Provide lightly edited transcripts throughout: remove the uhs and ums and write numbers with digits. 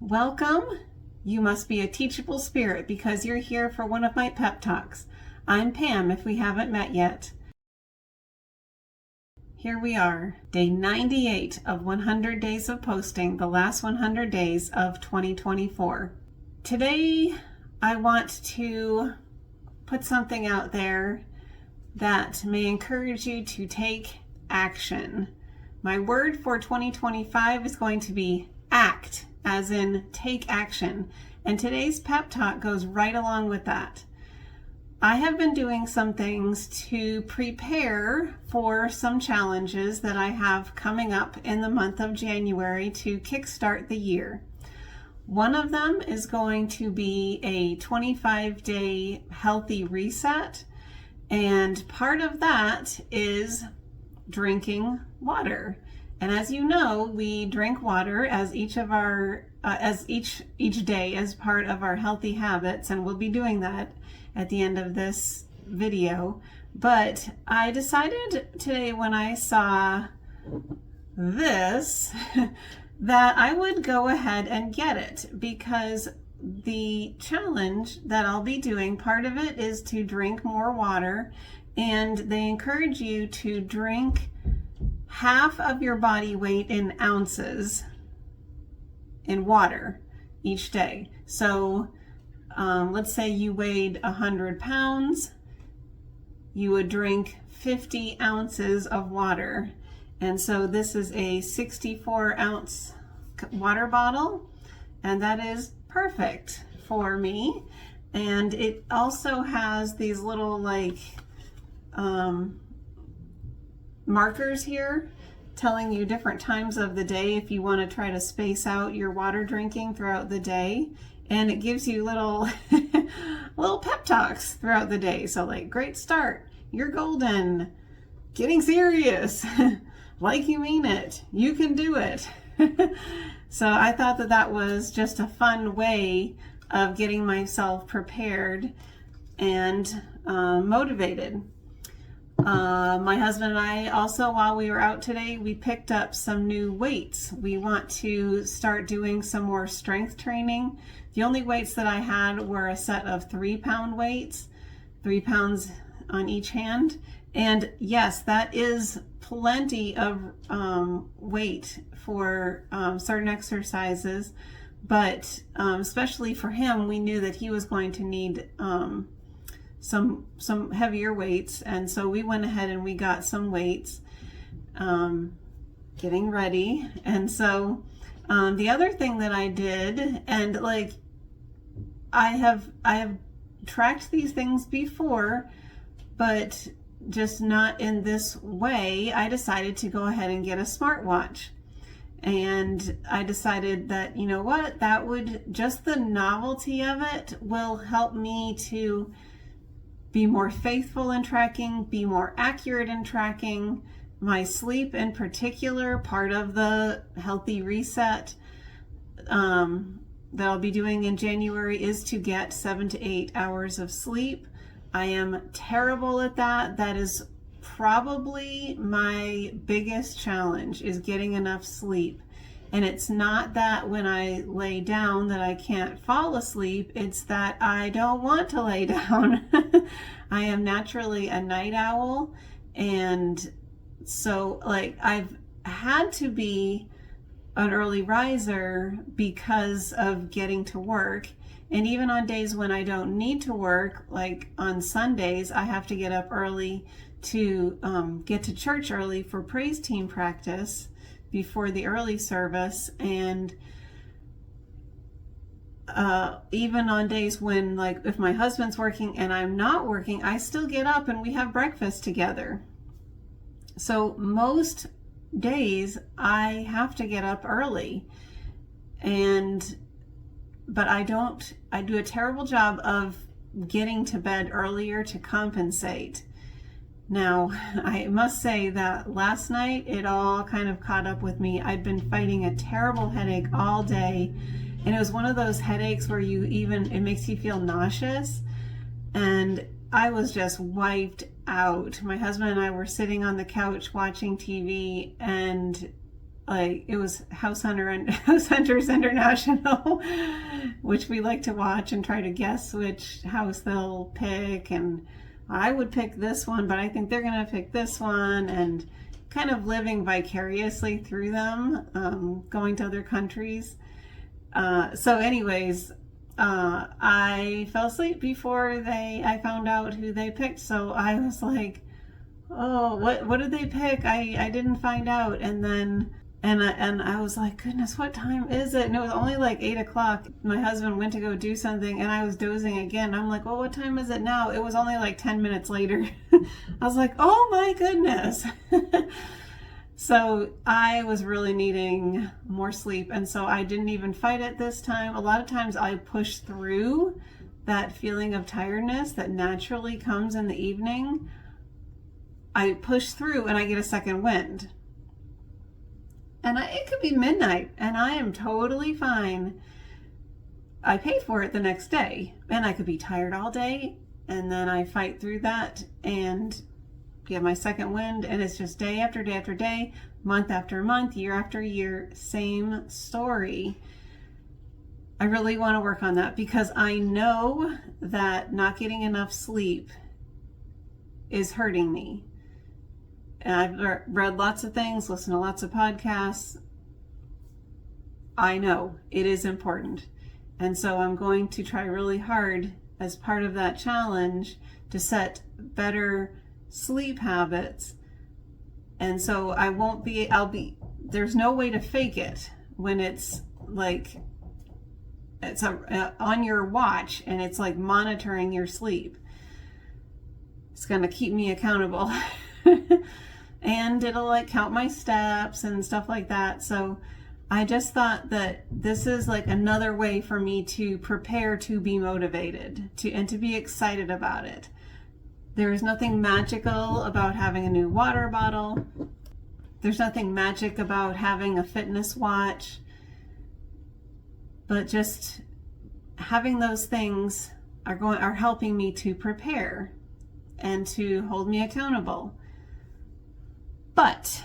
Welcome. You must be a teachable spirit because you're here for one of my pep talks. I'm Pam, if we haven't met yet. Here we are, day 98 of 100 days of posting, the last 100 days of 2024. Today, I want to put something out there that may encourage you to take action. My word for 2025 is going to be act, as in take action. And today's pep talk goes right along with that. I have been doing some things to prepare for some challenges that I have coming up in the month of January to kickstart the year. One of them is going to be a 25-day healthy reset. And part of that is drinking water. And as you know, we drink water as each day as part of our healthy habits, and we'll be doing that at the end of this video. But I decided today when I saw this that I would go ahead and get it, because the challenge that I'll be doing, part of it is to drink more water, and they encourage you to drink half of your body weight in ounces in water each day. So let's say you weighed 100 pounds, you would drink 50 ounces of water. And so this is a 64-ounce water bottle, and that is perfect for me. And it also has these little markers here telling you different times of the day if you want to try to space out your water drinking throughout the day. And it gives you little little pep talks throughout the day. So like, great start, you're golden, getting serious, like you mean it, you can do it. So I thought that that was just a fun way of getting myself prepared and motivated. My husband and I also, while we were out today, we picked up some new weights. We want to start doing some more strength training. The only weights that I had were a set of 3-pound weights, 3 pounds on each hand. And yes, that is plenty of weight for certain exercises, but especially for him, we knew that he was going to need some heavier weights, and so we went ahead and we got some weights, getting ready. And so the other thing that I did, and like I have tracked these things before, but just not in this way, I decided to go ahead and get a smartwatch. And I decided that, you know what, that would, just the novelty of it will help me to be more faithful in tracking, be more accurate in tracking my sleep in particular. Part of the healthy reset that I'll be doing in January is to get 7 to 8 hours of sleep. I am terrible at that. That is probably my biggest challenge, is getting enough sleep. And it's not that when I lay down that I can't fall asleep, it's that I don't want to lay down. I am naturally a night owl, and so like I've had to be an early riser because of getting to work. And even on days when I don't need to work, like on Sundays, I have to get up early to get to church early for praise team practice before the early service. And even on days when, like, if my husband's working and I'm not working, I still get up and we have breakfast together. So most days I have to get up early, but I do a terrible job of getting to bed earlier to compensate. Now, I must say that last night it all kind of caught up with me. I'd been fighting a terrible headache all day, and it was one of those headaches where it makes you feel nauseous, and I was just wiped out. My husband and I were sitting on the couch watching TV, and like it was House Hunters International, which we like to watch and try to guess which house they'll pick. And I would pick this one, but I think they're going to pick this one, and kind of living vicariously through them, going to other countries. So anyways, I fell asleep before I found out who they picked. So I was like, oh, what did they pick? I didn't find out. And then, and I was like, goodness, what time is it? And it was only like 8 o'clock. My husband went to go do something and I was dozing again. I'm like, well, what time is it now? It was only like 10 minutes later. I was like, oh my goodness. So I was really needing more sleep. And so I didn't even fight it this time. A lot of times I push through that feeling of tiredness that naturally comes in the evening. I push through and I get a second wind. And it could be midnight and I am totally fine. I paid for it the next day, and I could be tired all day, and then I fight through that and get my second wind, and it's just day after day after day, month after month, year after year, same story. I really want to work on that because I know that not getting enough sleep is hurting me. And I've read lots of things, listened to lots of podcasts. I know it is important. And so I'm going to try really hard as part of that challenge to set better sleep habits. And so there's no way to fake it when it's like, it's on your watch and it's like monitoring your sleep. It's going to keep me accountable. And it'll like count my steps and stuff like that. So I just thought that this is like another way for me to prepare to be motivated and to be excited about it. There is nothing magical about having a new water bottle. There's nothing magic about having a fitness watch. But just having those things are helping me to prepare and to hold me accountable. But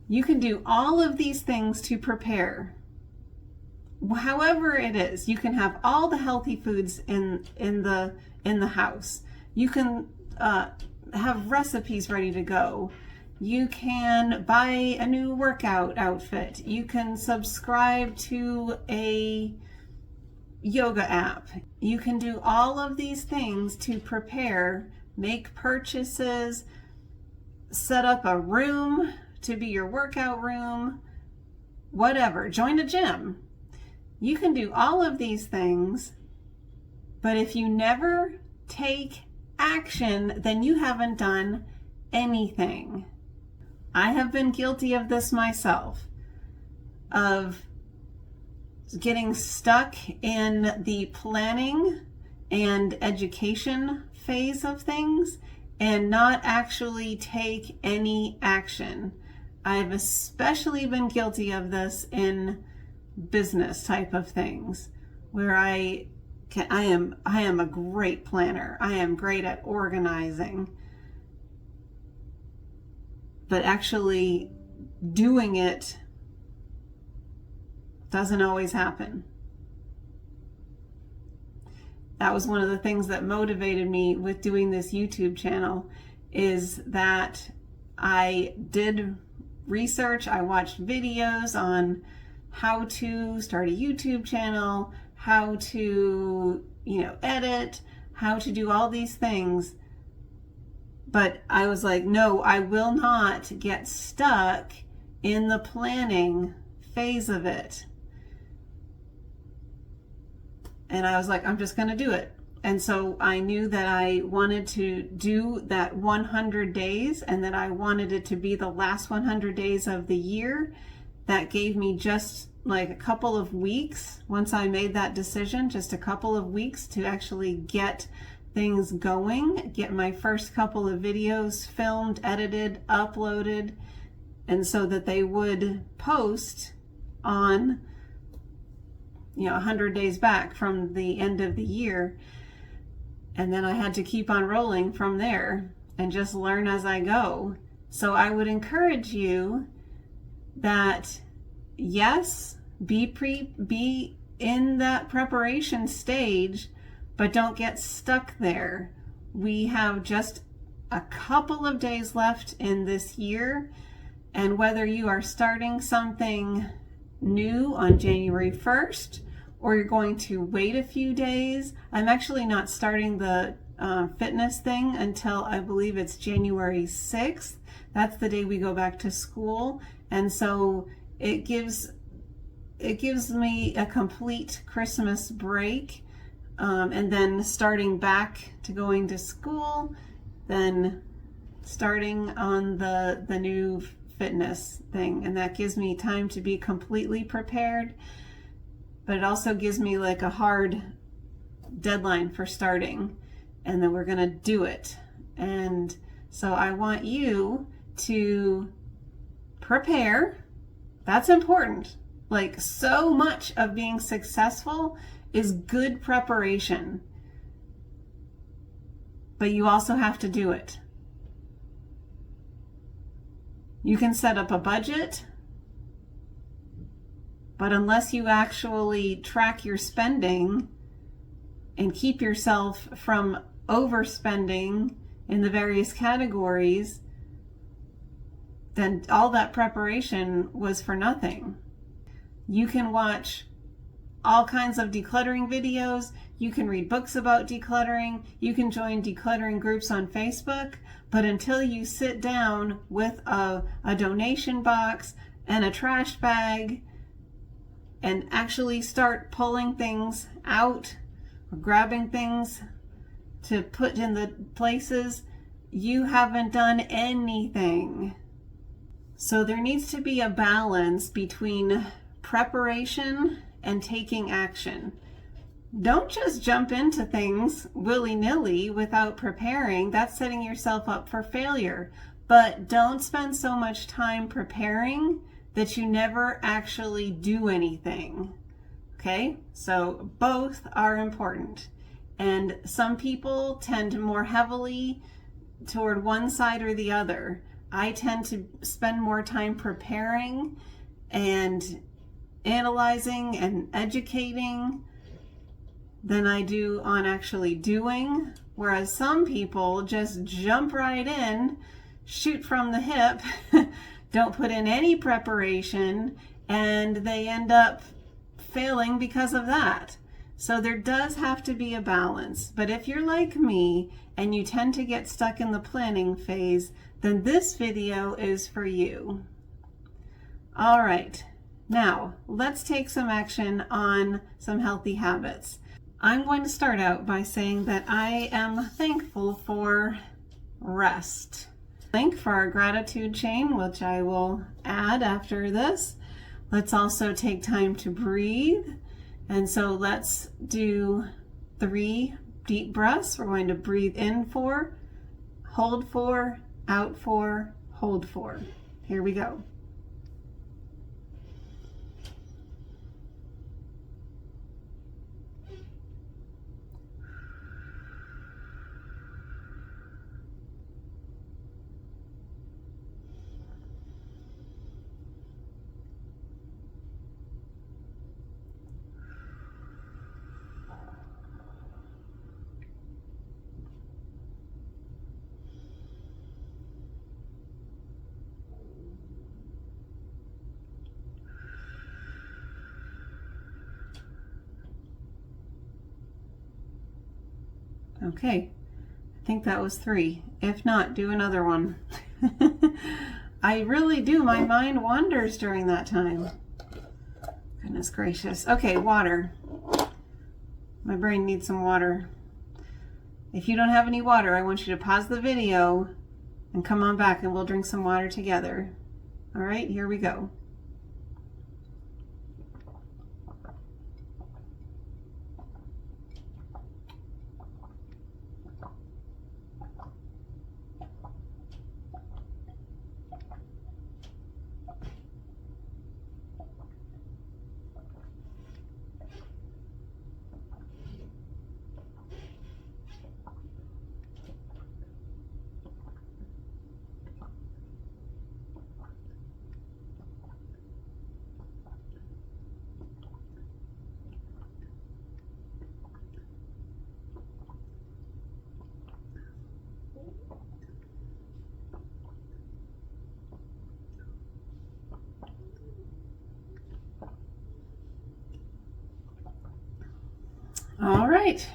you can do all of these things to prepare. However it is, you can have all the healthy foods in the house. You can have recipes ready to go. You can buy a new workout outfit. You can subscribe to a yoga app. You can do all of these things to prepare, make purchases, set up a room to be your workout room, whatever, join a gym. You can do all of these things, but if you never take action, then you haven't done anything. I have been guilty of this myself, of getting stuck in the planning and education phase of things and not actually take any action. I've especially been guilty of this in business type of things, where I am a great planner. I am great at organizing, but actually doing it doesn't always happen. That was one of the things that motivated me with doing this YouTube channel, is that I did research. I watched videos on how to start a YouTube channel, how to, edit, how to do all these things. But I was like, no, I will not get stuck in the planning phase of it. And I was like, I'm just going to do it. And so I knew that I wanted to do that 100 days and that I wanted it to be the last 100 days of the year. That gave me just like a couple of weeks. Once I made that decision, just a couple of weeks to actually get things going, get my first couple of videos filmed, edited, uploaded, and so that they would post on 100 days back from the end of the year. And then I had to keep on rolling from there and just learn as I go. So I would encourage you that, yes, be in that preparation stage, but don't get stuck there. We have just a couple of days left in this year, and whether you are starting something new on January 1st or you're going to wait a few days. I'm actually not starting the fitness thing until I believe it's January 6th. That's the day we go back to school, and so it gives me a complete Christmas break, and then starting back to going to school, then starting on the new fitness thing, and that gives me time to be completely prepared, but it also gives me like a hard deadline for starting, and then we're gonna do it. And so I want you to prepare. That's important. Like, so much of being successful is good preparation, but you also have to do it. You can set up a budget, but unless you actually track your spending and keep yourself from overspending in the various categories, then all that preparation was for nothing. You can watch all kinds of decluttering videos. You can read books about decluttering. You can join decluttering groups on Facebook. But until you sit down with a donation box and a trash bag and actually start pulling things out or grabbing things to put in the places, you haven't done anything. So there needs to be a balance between preparation and taking action. Don't just jump into things willy-nilly without preparing. That's setting yourself up for failure. But don't spend so much time preparing that you never actually do anything. Okay? So both are important. And some people tend more heavily toward one side or the other. I tend to spend more time preparing and analyzing and educating than I do on actually doing, whereas some people just jump right in, shoot from the hip, don't put in any preparation, and they end up failing because of that. So there does have to be a balance. But if you're like me and you tend to get stuck in the planning phase, then this video is for you. All right, now let's take some action on some healthy habits. I'm going to start out by saying that I am thankful for rest. Link for our gratitude chain, which I will add after this. Let's also take time to breathe. And so let's do 3 deep breaths. We're going to breathe in 4, hold 4, out 4, hold 4. Here we go. Okay, I think that was 3. If not, do another one. I really do. My mind wanders during that time. Goodness gracious. Okay, water. My brain needs some water. If you don't have any water, I want you to pause the video and come on back and we'll drink some water together. All right, here we go. All right.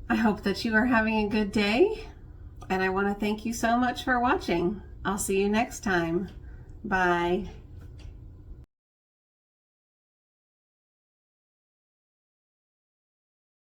I hope that you are having a good day, and I want to thank you so much for watching. I'll see you next time. Bye.